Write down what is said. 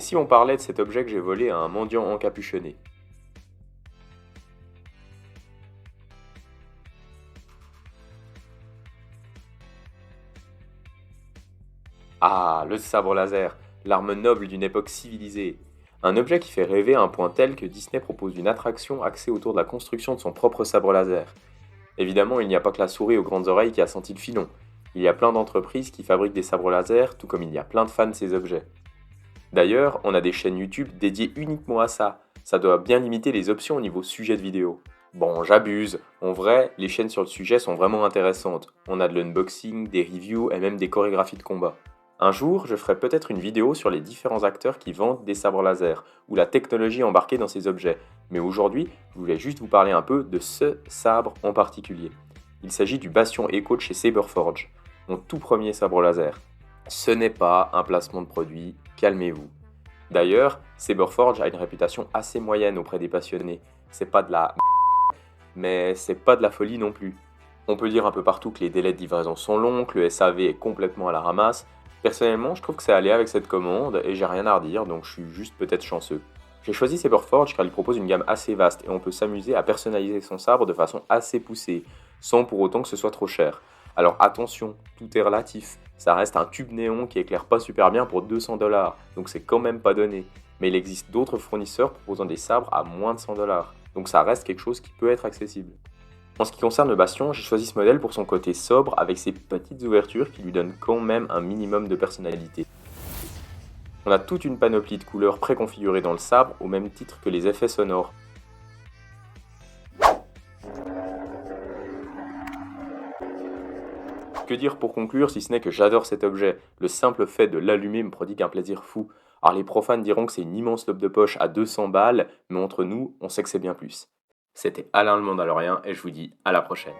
Et si on parlait de cet objet que j'ai volé à un mendiant encapuchonné? Ah, le sabre laser, l'arme noble d'une époque civilisée. Un objet qui fait rêver à un point tel que Disney propose une attraction axée autour de la construction de son propre sabre laser. Évidemment, il n'y a pas que la souris aux grandes oreilles qui a senti le filon. Il y a plein d'entreprises qui fabriquent des sabres laser, tout comme il y a plein de fans de ces objets. D'ailleurs, on a des chaînes YouTube dédiées uniquement à ça. Ça doit bien limiter les options au niveau sujet de vidéo. Bon, j'abuse. En vrai, les chaînes sur le sujet sont vraiment intéressantes. On a de l'unboxing, des reviews et même des chorégraphies de combat. Un jour, je ferai peut-être une vidéo sur les différents acteurs qui vendent des sabres laser, ou la technologie embarquée dans ces objets. Mais aujourd'hui, je voulais juste vous parler un peu de ce sabre en particulier. Il s'agit du Bastion Echo de chez Saberforge, mon tout premier sabre laser. Ce n'est pas un placement de produit, calmez-vous. D'ailleurs, Saberforge a une réputation assez moyenne auprès des passionnés. C'est pas de la mais c'est pas de la folie non plus. On peut dire un peu partout que les délais de livraison sont longs, que le SAV est complètement à la ramasse. Personnellement, je trouve que c'est allé avec cette commande et j'ai rien à redire, donc je suis juste peut-être chanceux. J'ai choisi Saberforge car il propose une gamme assez vaste et on peut s'amuser à personnaliser son sabre de façon assez poussée, sans pour autant que ce soit trop cher. Alors attention, tout est relatif. Ça reste un tube néon qui éclaire pas super bien pour 200$, donc c'est quand même pas donné. Mais il existe d'autres fournisseurs proposant des sabres à moins de 100$, donc ça reste quelque chose qui peut être accessible. En ce qui concerne le Bastion, j'ai choisi ce modèle pour son côté sobre avec ses petites ouvertures qui lui donnent quand même un minimum de personnalité. On a toute une panoplie de couleurs préconfigurées dans le sabre au même titre que les effets sonores. Que dire pour conclure si ce n'est que j'adore cet objet? Le simple fait de l'allumer me prodigue un plaisir fou. Alors les profanes diront que c'est une immense lampe de poche à 200 balles, mais entre nous, on sait que c'est bien plus. C'était Alain le Mandalorien et je vous dis à la prochaine.